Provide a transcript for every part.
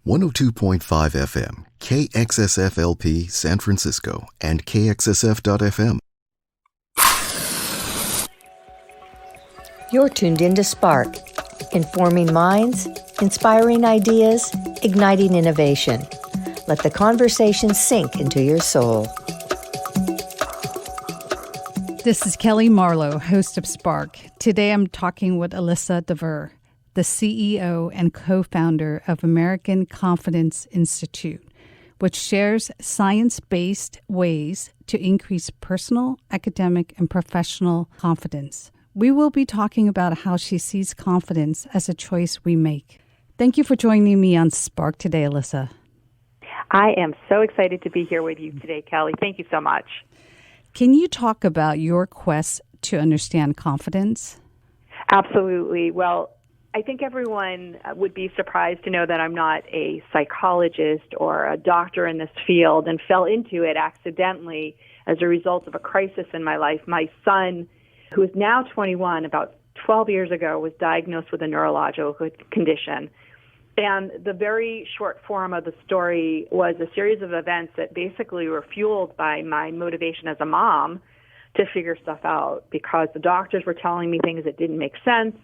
102.5 FM, KXSFLP San Francisco, and KXSF.FM. You're tuned into Spark, informing minds, inspiring ideas, igniting innovation. Let the conversation sink into your soul. This is Kellee Marlowe, host of Spark. Today I'm talking with Alyssa Dver, the CEO and co-founder of American Confidence Institute, which shares science-based ways to increase personal, academic, and professional confidence. We will be talking about how she sees confidence as a choice we make. Thank you for joining me on Spark today, Alyssa. I am so excited to be here with you today, Kellee. Thank you so much. Can you talk about your quest to understand confidence? Absolutely. Well, I think everyone would be surprised to know that I'm not a psychologist or a doctor in this field and fell into it accidentally as a result of a crisis in my life. My son, who is now 21, about 12 years ago, was diagnosed with a neurological condition. And the very short form of the story was a series of events that basically were fueled by my motivation as a mom to figure stuff out, because the doctors were telling me things that didn't make sense,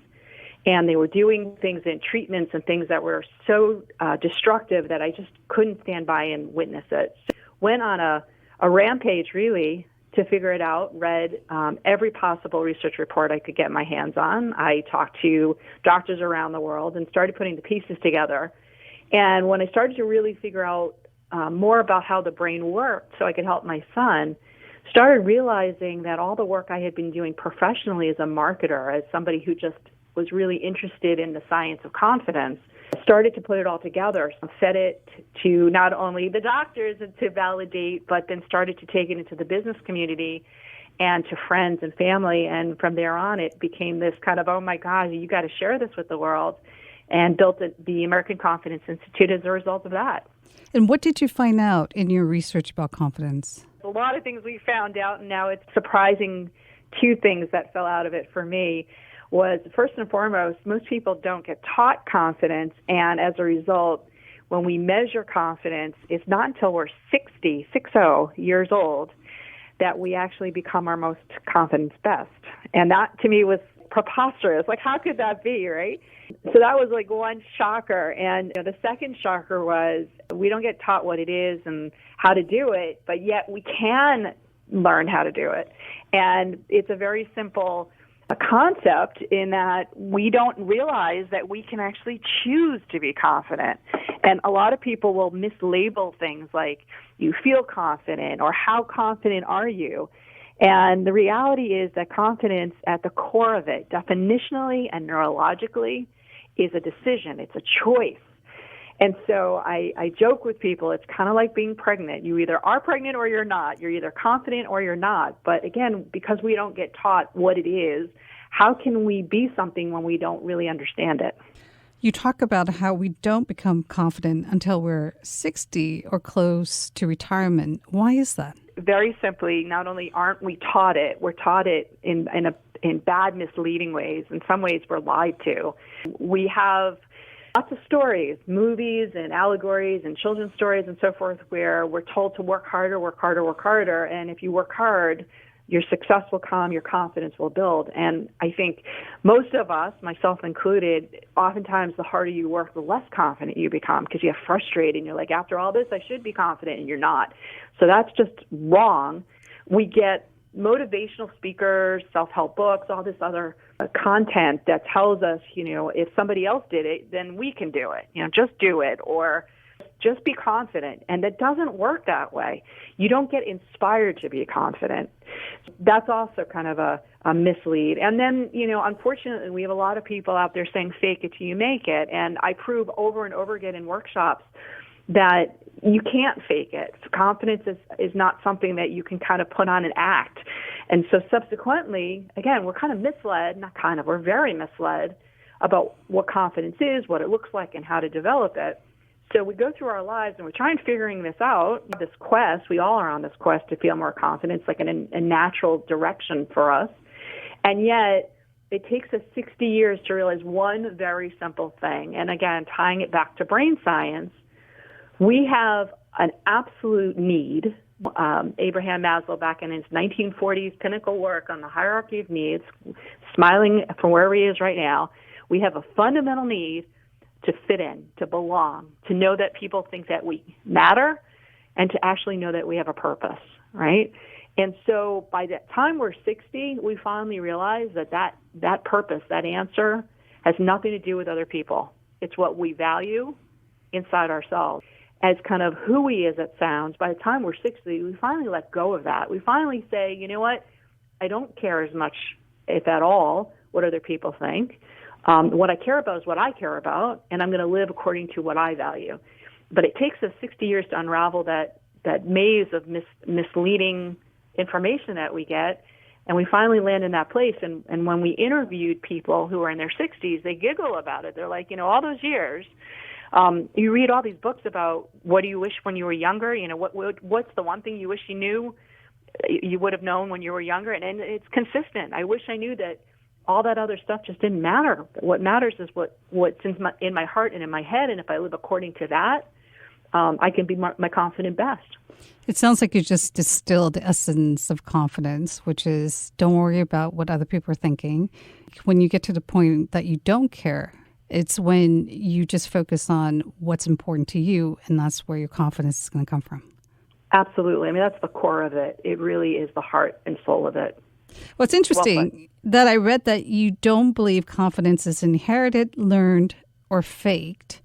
and they were doing things in treatments and things that were so destructive that I just couldn't stand by and witness it. So went on a rampage, really, to figure it out, read every possible research report I could get my hands on. I talked to doctors around the world and started putting the pieces together. And when I started to really figure out more about how the brain worked so I could help my son, started realizing that all the work I had been doing professionally as a marketer, as somebody who just was really interested in the science of confidence, started to put it all together, fed it to not only the doctors to validate, but then started to take it into the business community and to friends and family. And from there on, it became this kind of, oh my God, you got to share this with the world, and built the American Confidence Institute as a result of that. And what did you find out in your research about confidence? A lot of things we found out, and now it's surprising. Two things that fell out of it for me was, first and foremost, most people don't get taught confidence, and as a result, when we measure confidence, it's not until we're 60 years old that we actually become our most confidence best. And that, to me, was preposterous. Like, how could that be, right? So that was like one shocker. And the second shocker was, we don't get taught what it is and how to do it, but yet we can learn how to do it. And it's a very simple concept in that we don't realize that we can actually choose to be confident. And a lot of people will mislabel things like, you feel confident, or how confident are you? And the reality is that confidence, at the core of it, definitionally and neurologically, is a decision. It's a choice. And so I joke with people, it's kind of like being pregnant. You either are pregnant or you're not. You're either confident or you're not. But again, because we don't get taught what it is, how can we be something when we don't really understand it? You talk about how we don't become confident until we're 60 or close to retirement. Why is that? Very simply, not only aren't we taught it, we're taught it in bad, misleading ways. In some ways, we're lied to. We have lots of stories, movies and allegories and children's stories and so forth, where we're told to work harder, work harder, work harder. And if you work hard, your success will come, your confidence will build. And I think most of us, myself included, oftentimes the harder you work, the less confident you become, because you get frustrated and you're like, after all this, I should be confident, and you're not. So that's just wrong. We get motivational speakers, self-help books, all this other content that tells us, if somebody else did it, then we can do it. Just do it, or just be confident. And that doesn't work that way. You don't get inspired to be confident. That's also kind of a mislead. And then, unfortunately, we have a lot of people out there saying, fake it till you make it. And I prove over and over again in workshops that you can't fake it. Confidence is not something that you can kind of put on an act. And so subsequently, again, we're kind of misled, we're very misled about what confidence is, what it looks like, and how to develop it. So we go through our lives and we're trying figuring this out, this quest. We all are on this quest to feel more confident. It's like a natural direction for us. And yet it takes us 60 years to realize one very simple thing. And again, tying it back to brain science, We have an absolute need. Abraham Maslow, back in his 1940s pinnacle work on the hierarchy of needs, smiling from wherever he is right now, we have a fundamental need to fit in, to belong, to know that people think that we matter, and to actually know that we have a purpose, right? And so by the time we're 60, we finally realize that purpose, that answer, has nothing to do with other people. It's what we value inside ourselves. As kind of hooey as it sounds, by the time we're 60, we finally let go of that. We finally say, you know what, I don't care as much, if at all, what other people think. What I care about is what I care about, and I'm going to live according to what I value. But it takes us 60 years to unravel that maze of misleading information that we get, and we finally land in that place. And when we interviewed people who are in their 60s, they giggle about it. They're like, all those years, you read all these books about what do you wish when you were younger, what's the one thing you wish you would have known when you were younger, and it's consistent. I wish I knew that all that other stuff just didn't matter. What matters is what's in my heart and in my head, and if I live according to that, I can be my confident best. It sounds like you just distilled the essence of confidence, which is don't worry about what other people are thinking. When you get to the point that you don't care, it's when you just focus on what's important to you, and that's where your confidence is going to come from. Absolutely. I mean, that's the core of it. It really is the heart and soul of it. Well, it's interesting that I read that you don't believe confidence is inherited, learned, or faked.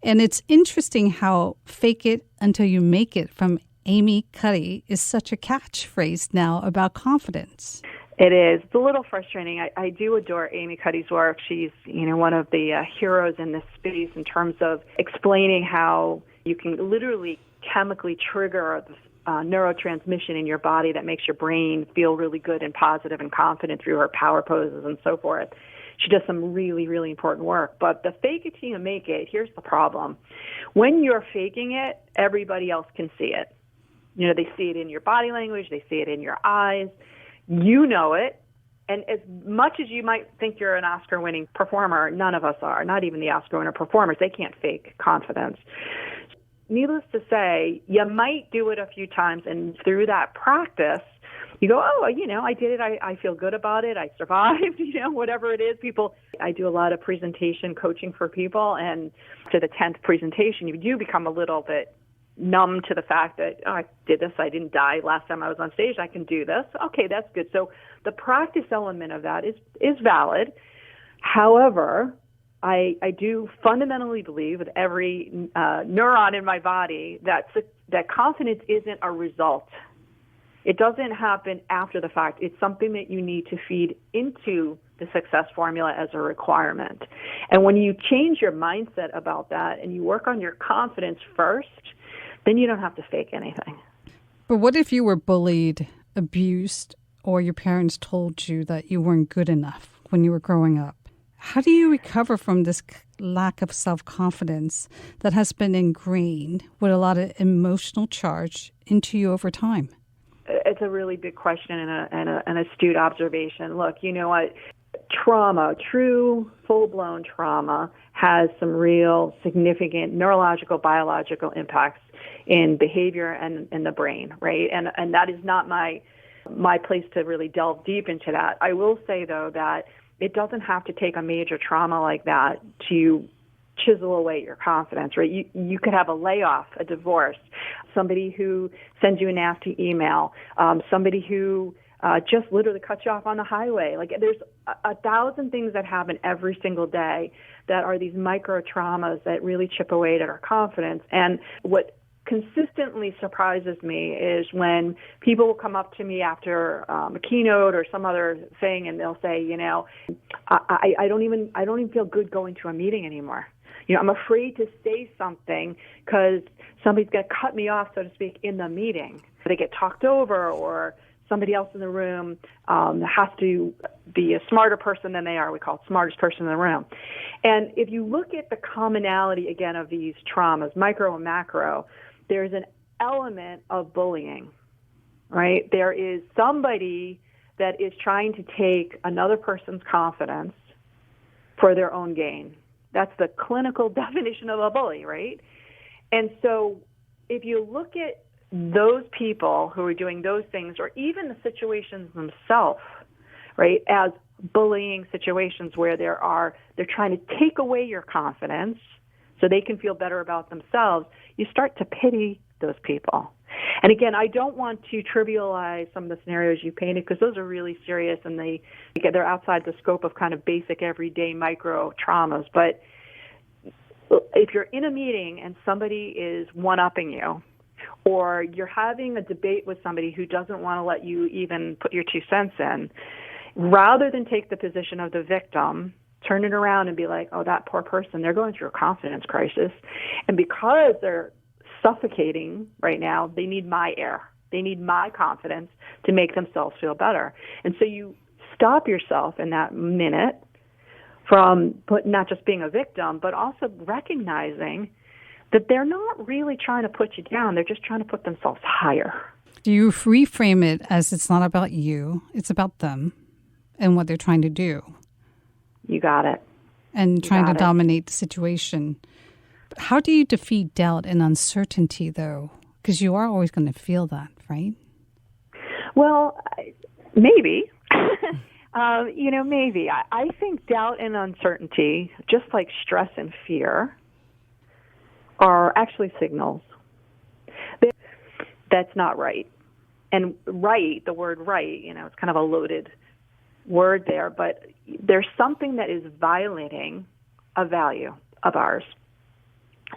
And it's interesting how fake it until you make it from Amy Cuddy is such a catchphrase now about confidence. It is. It's a little frustrating. I do adore Amy Cuddy's work. She's, one of the heroes in this space in terms of explaining how you can literally chemically trigger neurotransmission in your body that makes your brain feel really good and positive and confident through her power poses and so forth. She does some really, really important work. But the fake it till you make it, here's the problem. When you're faking it, everybody else can see it. They see it in your body language. They see it in your eyes. You know it. And as much as you might think you're an Oscar-winning performer, none of us are, not even the Oscar-winner performers. They can't fake confidence. Needless to say, you might do it a few times, and through that practice, you go, I did it. I feel good about it. I survived, whatever it is. I do a lot of presentation coaching for people, and to the 10th presentation, you do become a little bit numb to the fact that, I did this. I didn't die last time I was on stage. I can do this. Okay, that's good. So the practice element of that is valid. However, I do fundamentally believe with every neuron in my body that confidence isn't a result. It doesn't happen after the fact. It's something that you need to feed into the success formula as a requirement. And when you change your mindset about that and you work on your confidence first, then you don't have to fake anything. But what if you were bullied, abused, or your parents told you that you weren't good enough when you were growing up? How do you recover from this lack of self-confidence that has been ingrained with a lot of emotional charge into you over time? It's a really big question and an astute observation. Look, you know what? Trauma, true, full-blown trauma, has some real significant neurological, biological impacts in behavior and in the brain, right? And that is not my place to really delve deep into that. I will say, though, that it doesn't have to take a major trauma like that to chisel away your confidence, right? You could have a layoff, a divorce, somebody who sends you a nasty email, somebody who just literally cuts you off on the highway. Like, there's 1,000 things that happen every single day that are these micro traumas that really chip away at our confidence. And what consistently surprises me is when people will come up to me after a keynote or some other thing, and they'll say, I don't even feel good going to a meeting anymore. I'm afraid to say something because somebody's going to cut me off, so to speak, in the meeting. They get talked over, or somebody else in the room has to be a smarter person than they are. We call it smartest person in the room. And if you look at the commonality, again, of these traumas, micro and macro, there's an element of bullying, right? There is somebody that is trying to take another person's confidence for their own gain. That's the clinical definition of a bully, right? And so if you look at those people who are doing those things, or even the situations themselves, right, as bullying situations where they're trying to take away your confidence so they can feel better about themselves, you start to pity those people. And again, I don't want to trivialize some of the scenarios you painted, because those are really serious, and they're outside the scope of kind of basic everyday micro traumas. But if you're in a meeting and somebody is one-upping you, or you're having a debate with somebody who doesn't want to let you even put your 2 cents in, rather than take the position of the victim, turn it around and be like, oh, that poor person, they're going through a confidence crisis. And because they're suffocating right now, they need my air. They need my confidence to make themselves feel better. And so you stop yourself in that minute from not just being a victim, but also recognizing that they're not really trying to put you down. They're just trying to put themselves higher. Do you reframe it as it's not about you, it's about them and what they're trying to do? You got it. And trying to dominate the situation. But how do you defeat doubt and uncertainty, though? Because you are always going to feel that, right? Well, maybe. Maybe. I think doubt and uncertainty, just like stress and fear, are actually signals. That's not right. And right, the word right, it's kind of a loaded word there, but there's something that is violating a value of ours.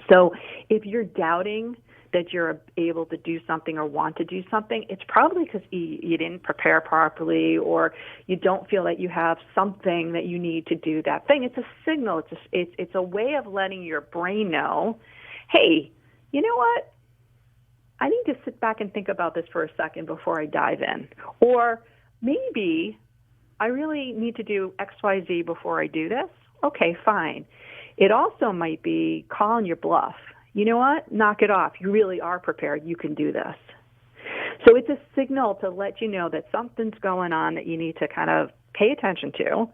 So if you're doubting that you're able to do something or want to do something, it's probably because you didn't prepare properly, or you don't feel that you have something that you need to do that thing. It's a signal. It's a way of letting your brain know, hey, you know what? I need to sit back and think about this for a second before I dive in. Or maybe I really need to do X, Y, Z before I do this. Okay, fine. It also might be calling your bluff. You know what? Knock it off. You really are prepared. You can do this. So it's a signal to let you know that something's going on that you need to kind of pay attention to,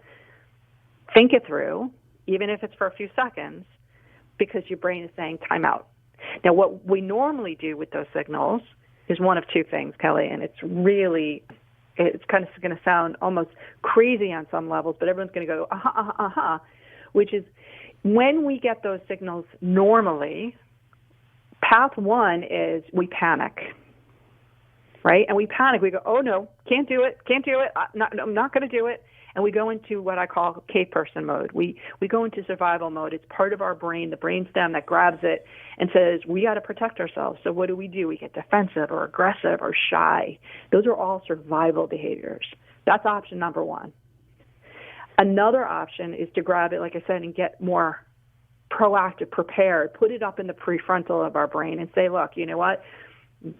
think it through, even if it's for a few seconds, because your brain is saying time out. Now, what we normally do with those signals is one of two things, Kellee, and it's kind of going to sound almost crazy on some levels, but everyone's going to go, which is when we get those signals normally, path one is we panic, right? And we panic. We go, oh, no, can't do it. I'm not going to do it. And we go into what I call cave person mode. We go into survival mode. It's part of our brain, the brainstem that grabs it and says, we got to protect ourselves. So what do? We get defensive or aggressive or shy. Those are all survival behaviors. That's option number one. Another option is to grab it, like I said, and get more proactive, prepared, put it up in the prefrontal of our brain and say, look, you know what?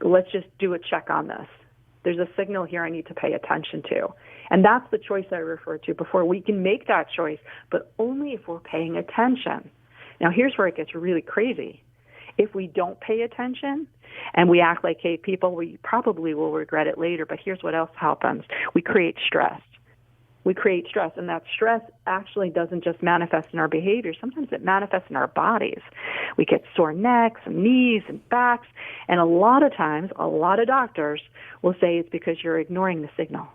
Let's just do a check on this. There's a signal here I need to pay attention to. And that's the choice I referred to before. We can make that choice, but only if we're paying attention. Now, here's where it gets really crazy. If we don't pay attention and we act like cave people, we probably will regret it later. But here's what else happens. We create stress. And that stress actually doesn't just manifest in our behavior. Sometimes it manifests in our bodies. We get sore necks and knees and backs, and a lot of times, a lot of doctors will say it's because you're ignoring the signal.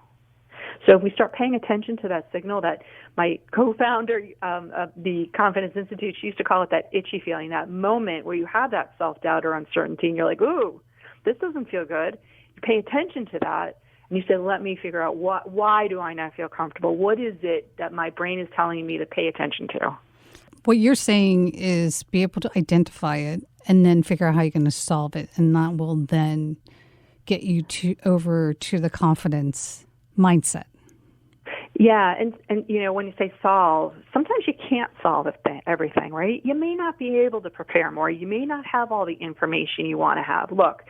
So if we start paying attention to that signal, that my co-founder of the Confidence Institute, she used to call it that itchy feeling, that moment where you have that self-doubt or uncertainty, and you're like, ooh, this doesn't feel good. You pay attention to that. And you say, let me figure out why do I not feel comfortable? What is it that my brain is telling me to pay attention to? What you're saying is be able to identify it and then figure out how you're going to solve it. And that will then get you over to the confidence mindset. Yeah, and when you say solve, sometimes you can't solve everything, right? You may not be able to prepare more. You may not have all the information you want to have. Look,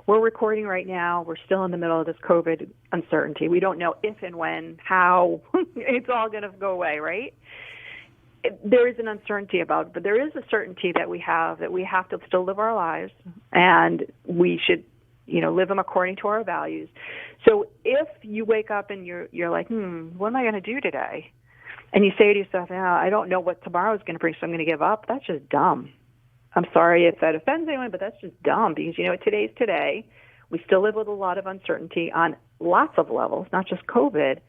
we're recording right now. We're still in the middle of this COVID uncertainty. We don't know if and when, how it's all going to go away, right? There is an uncertainty about it, but there is a certainty that we have to still live our lives, and we should, live them according to our values. So if you wake up and you're like, what am I going to do today? And you say to yourself, I don't know what tomorrow is going to bring, so I'm going to give up. That's just dumb. I'm sorry if that offends anyone, but that's just dumb because, today's today. We still live with a lot of uncertainty on lots of levels, not just COVID,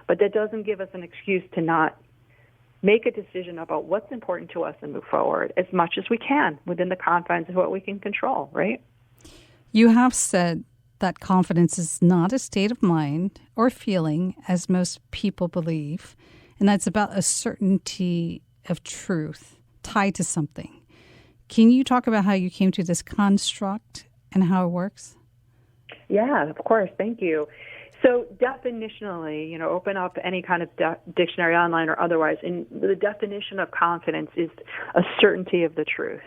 but that doesn't give us an excuse to not make a decision about what's important to us and move forward as much as we can within the confines of what we can control, right? You have said that confidence is not a state of mind or feeling, as most people believe, and that's about a certainty of truth tied to something. Can you talk about how you came to this construct and how it works? Yeah, of course. Thank you. So definitionally, open up any kind of dictionary online or otherwise, and the definition of confidence is a certainty of the truth.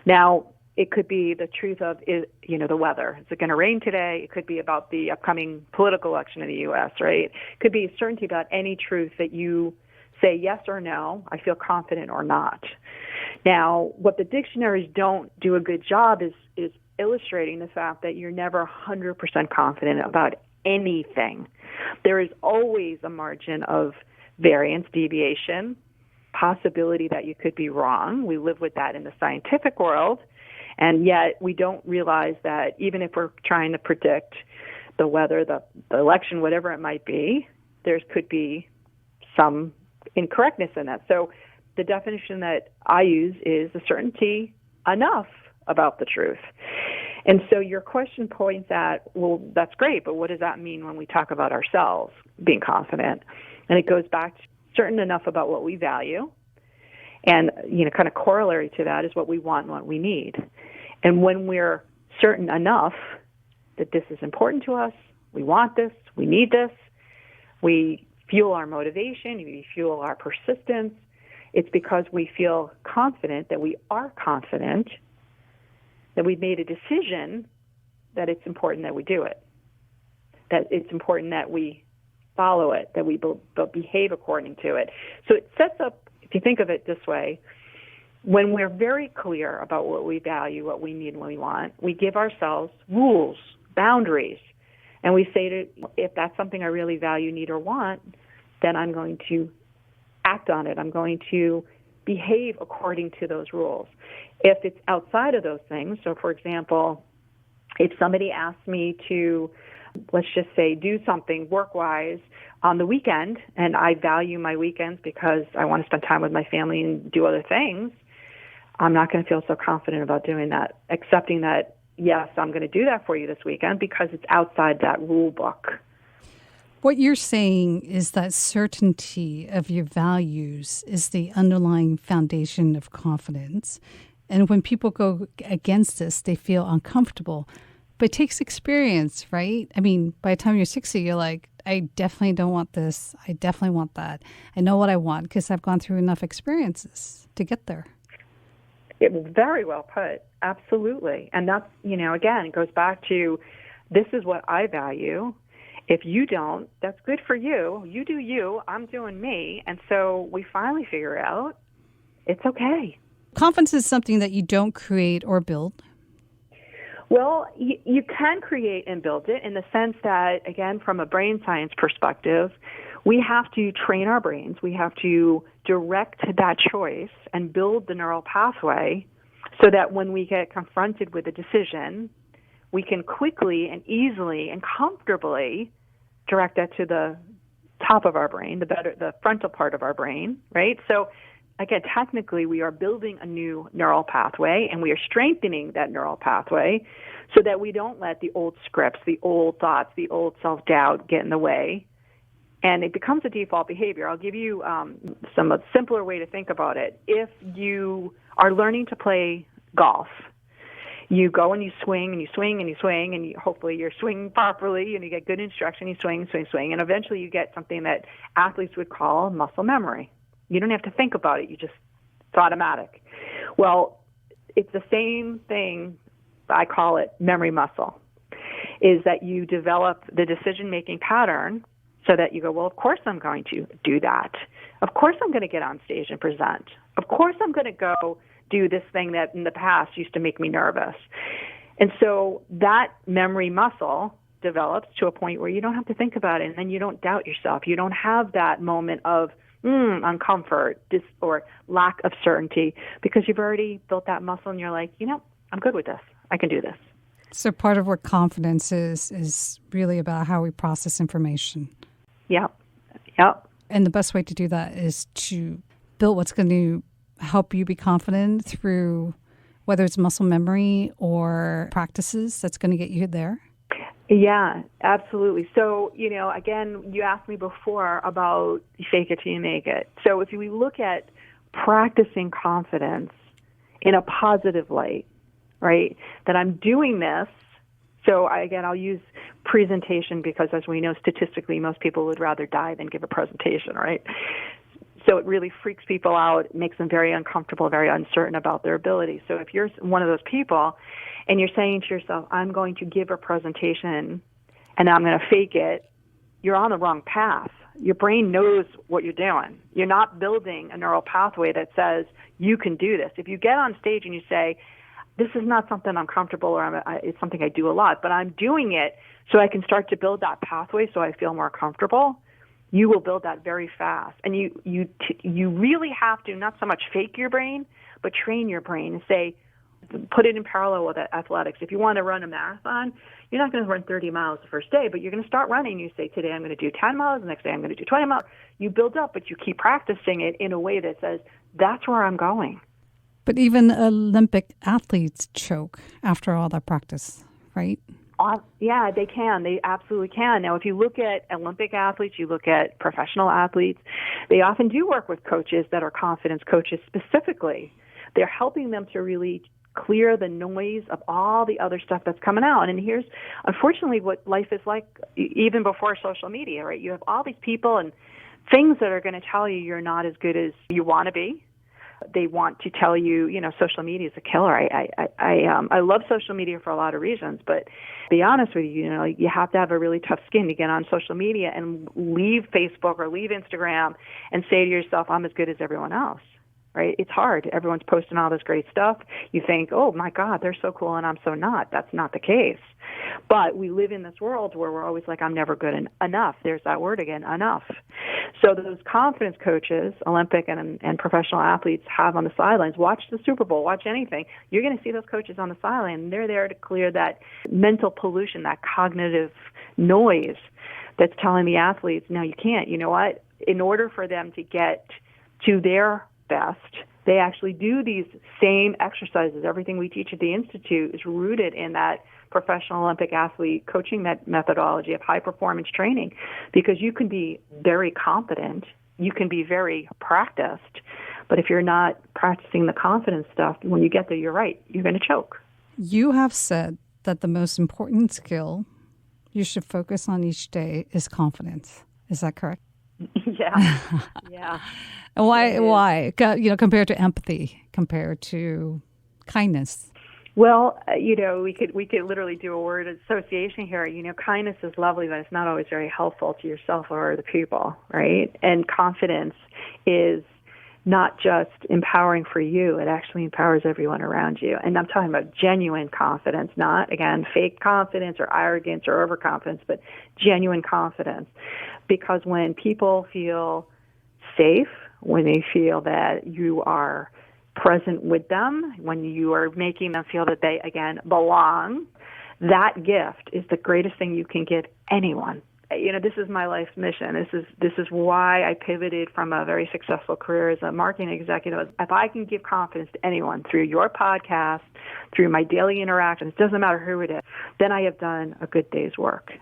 Now, it could be the truth of, the weather. Is it going to rain today? It could be about the upcoming political election in the U.S., right? It could be certainty about any truth that you say yes or no, I feel confident or not. Now, what the dictionaries don't do a good job is illustrating the fact that you're never 100% confident about anything. There is always a margin of variance, deviation, possibility that you could be wrong. We live with that in the scientific world, and yet we don't realize that even if we're trying to predict the weather, the election, whatever it might be, there could be some incorrectness in that. So the definition that I use is a certainty enough about the truth. And so your question points at, well, that's great, but what does that mean when we talk about ourselves being confident? And it goes back to certain enough about what we value. And, kind of corollary to that is what we want and what we need. And when we're certain enough that this is important to us, we want this, we need this, we fuel our motivation, we fuel our persistence, it's because we feel confident that we are confident that we've made a decision that it's important that we do it, that it's important that we follow it, that we behave according to it. So it sets up, if you think of it this way, when we're very clear about what we value, what we need, and what we want, we give ourselves rules, boundaries, and we say if that's something I really value, need, or want, then I'm going to act on it. I'm going to behave according to those rules. If it's outside of those things, so for example, if somebody asks me to, let's just say, do something work-wise on the weekend, and I value my weekends because I want to spend time with my family and do other things, I'm not going to feel so confident about doing that, accepting that, yes, I'm going to do that for you this weekend because it's outside that rule book. What you're saying is that certainty of your values is the underlying foundation of confidence. And when people go against this, they feel uncomfortable. But it takes experience, right? I mean, by the time you're 60, you're like, I definitely don't want this. I definitely want that. I know what I want because I've gone through enough experiences to get there. It was very well put. Absolutely. And that's, again, it goes back to this is what I value. If you don't, that's good for you. You do you. I'm doing me. And so we finally figure out it's okay. Confidence is something that you don't create or build. Well, you can create and build it in the sense that, again, from a brain science perspective, we have to train our brains. We have to direct that choice and build the neural pathway so that when we get confronted with a decision, we can quickly and easily and comfortably direct that to the top of our brain, the frontal part of our brain, right? So again, technically, we are building a new neural pathway, and we are strengthening that neural pathway so that we don't let the old scripts, the old thoughts, the old self-doubt get in the way, and it becomes a default behavior. I'll give you some simpler way to think about it. If you are learning to play golf, you go and you swing and you swing and you swing, and hopefully you're swinging properly and you get good instruction, you swing, swing, swing, and eventually you get something that athletes would call muscle memory. You don't have to think about it. It's automatic. Well, it's the same thing. I call it memory muscle, is that you develop the decision-making pattern so that you go, well, of course I'm going to do that. Of course I'm going to get on stage and present. Of course I'm going to go do this thing that in the past used to make me nervous. And so that memory muscle develops to a point where you don't have to think about it, and then you don't doubt yourself. You don't have that moment of uncomfort, or lack of certainty, because you've already built that muscle and you're like, I'm good with this. I can do this. So part of what confidence is really about how we process information. Yep. And the best way to do that is to build what's going to help you be confident through whether it's muscle memory or practices that's going to get you there. Yeah, absolutely. So, again, you asked me before about fake it till you make it. So if we look at practicing confidence in a positive light, right, that I'm doing this. So I'll use presentation because, as we know, statistically, most people would rather die than give a presentation, right? So it really freaks people out, makes them very uncomfortable, very uncertain about their ability. So if you're one of those people and you're saying to yourself, I'm going to give a presentation and I'm going to fake it, you're on the wrong path. Your brain knows what you're doing. You're not building a neural pathway that says you can do this. If you get on stage and you say, this is not something I'm comfortable or it's something I do a lot, but I'm doing it so I can start to build that pathway so I feel more comfortable, you will build that very fast. And you really have to not so much fake your brain, but train your brain and say, put it in parallel with athletics. If you want to run a marathon, you're not going to run 30 miles the first day, but you're going to start running. You say, today I'm going to do 10 miles, the next day I'm going to do 20 miles. You build up, but you keep practicing it in a way that says, that's where I'm going. But even Olympic athletes choke after all that practice, right? Yeah, they can. They absolutely can. Now, if you look at Olympic athletes, you look at professional athletes, they often do work with coaches that are confidence coaches specifically. They're helping them to really clear the noise of all the other stuff that's coming out. And here's, unfortunately, what life is like even before social media, right? You have all these people and things that are going to tell you you're not as good as you want to be. They want to tell you, social media is a killer. I love social media for a lot of reasons, but to be honest with you, you have to have a really tough skin to get on social media and leave Facebook or leave Instagram and say to yourself, I'm as good as everyone else. Right? It's hard. Everyone's posting all this great stuff. You think, oh my God, they're so cool and I'm so not. That's not the case. But we live in this world where we're always like, I'm never good enough. There's that word again, enough. So those confidence coaches, Olympic and professional athletes have on the sidelines, watch the Super Bowl, watch anything. You're going to see those coaches on the sideline. And they're there to clear that mental pollution, that cognitive noise that's telling the athletes, no, you can't. You know what? In order for them to get to their best, they actually do these same exercises. Everything we teach at the Institute is rooted in that professional Olympic athlete coaching methodology of high performance training, because you can be very confident, you can be very practiced, but if you're not practicing the confidence stuff, when you get there, you're right, you're going to choke. You have said that the most important skill you should focus on each day is confidence. Is that correct? Yeah. Yeah. And why? Compared to empathy, compared to kindness. Well, we could literally do a word association here. Kindness is lovely, but it's not always very helpful to yourself or the people, right? And confidence is not just empowering for you, it actually empowers everyone around you. And I'm talking about genuine confidence, not, again, fake confidence or arrogance or overconfidence, but genuine confidence. Because when people feel safe, when they feel that you are present with them, when you are making them feel that they, again, belong, that gift is the greatest thing you can give anyone. This is my life's mission. This is why I pivoted from a very successful career as a marketing executive. If I can give confidence to anyone through your podcast, through my daily interactions, it doesn't matter who it is, then I have done a good day's work.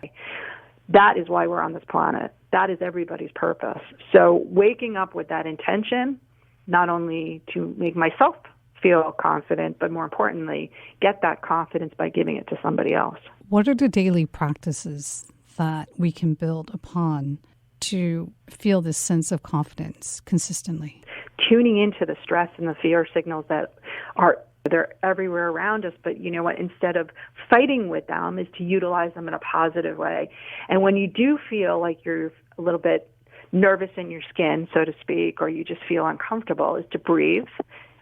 That is why we're on this planet. That is everybody's purpose. So waking up with that intention, not only to make myself feel confident, but more importantly, get that confidence by giving it to somebody else. What are the daily practices that we can build upon to feel this sense of confidence consistently? Tuning into the stress and the fear signals that they're everywhere around us, but you know what? Instead of fighting with them, is to utilize them in a positive way. And when you do feel like you're a little bit nervous in your skin, so to speak, or you just feel uncomfortable, is to breathe,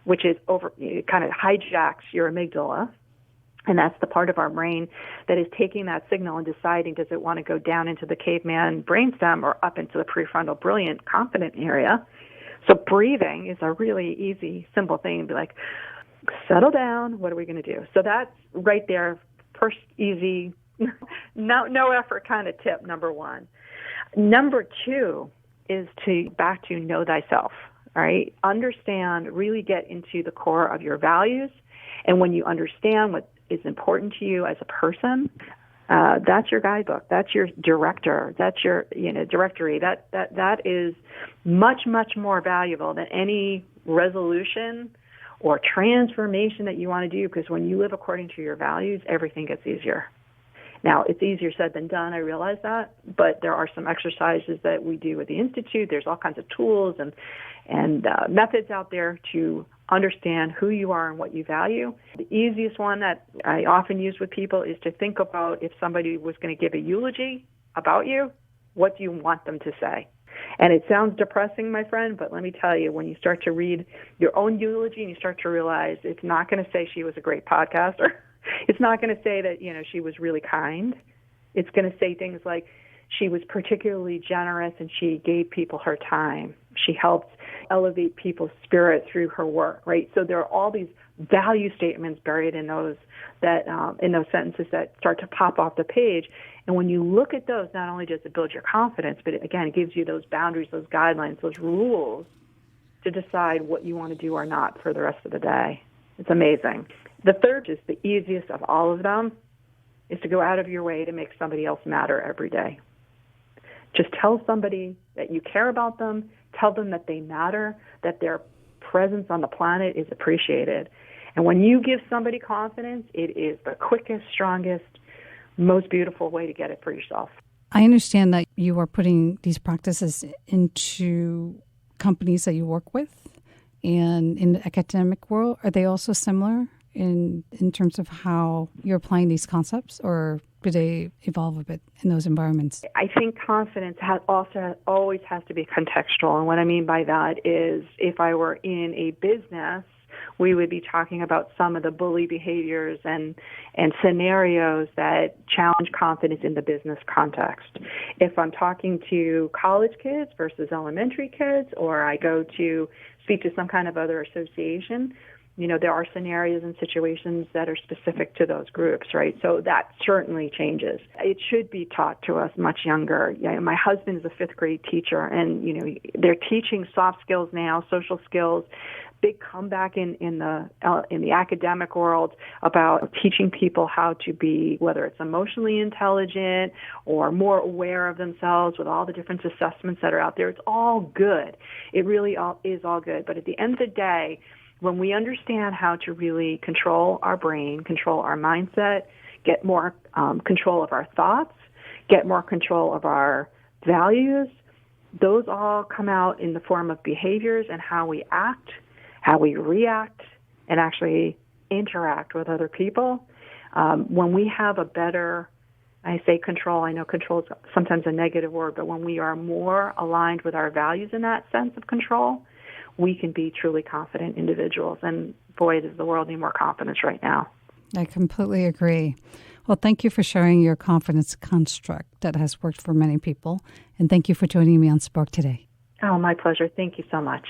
which is it kind of hijacks your amygdala. And that's the part of our brain that is taking that signal and deciding, does it want to go down into the caveman brainstem or up into the prefrontal brilliant confident area? So breathing is a really easy, simple thing to be like, settle down, what are we going to do? So that's right there, first easy, no effort kind of tip, number one. Number two is back to know thyself, all right? Understand, really get into the core of your values. And when you understand what is important to you as a person, that's your guidebook. That's your director. That's your directory. That is much, much more valuable than any resolution or transformation that you want to do, because when you live according to your values, everything gets easier. Now, it's easier said than done, I realize that, but there are some exercises that we do at the Institute. There's all kinds of tools and methods out there to understand who you are and what you value. The easiest one that I often use with people is to think about, if somebody was going to give a eulogy about you, what do you want them to say? And it sounds depressing, my friend, but let me tell you, when you start to read your own eulogy and you start to realize it's not going to say she was a great podcaster, it's not going to say that, she was really kind. It's going to say things like she was particularly generous and she gave people her time. She helped elevate people's spirit through her work, right? So there are all these value statements buried in those sentences that start to pop off the page. And when you look at those, not only does it build your confidence, but it gives you those boundaries, those guidelines, those rules to decide what you want to do or not for the rest of the day. It's amazing. The third is the easiest of all of them, is to go out of your way to make somebody else matter every day. Just tell somebody that you care about them, tell them that they matter, that their presence on the planet is appreciated. And when you give somebody confidence, it is the quickest, strongest, most beautiful way to get it for yourself. I understand that you are putting these practices into companies that you work with and in the academic world. Are they also similar in terms of how you're applying these concepts, or do they evolve a bit in those environments? I think confidence always has to be contextual. And what I mean by that is, if I were in a business, we would be talking about some of the bully behaviors and scenarios that challenge confidence in the business context. If I'm talking to college kids versus elementary kids, or I go to speak to some kind of other association, there are scenarios and situations that are specific to those groups, right? So that certainly changes. It should be taught to us much younger. My husband is a fifth grade teacher, and, they're teaching soft skills now, social skills. Big comeback in the academic world about teaching people how to be, whether it's emotionally intelligent or more aware of themselves, with all the different assessments that are out there. It's all good. It really is all good. But at the end of the day, when we understand how to really control our brain, control our mindset, get more control of our thoughts, get more control of our values, those all come out in the form of behaviors and how we act, how we react, and actually interact with other people. When we have a better, I say control, I know control is sometimes a negative word, but when we are more aligned with our values in that sense of control, we can be truly confident individuals. And boy, does the world need more confidence right now. I completely agree. Well, thank you for sharing your confidence construct that has worked for many people. And thank you for joining me on Spark today. Oh, my pleasure. Thank you so much.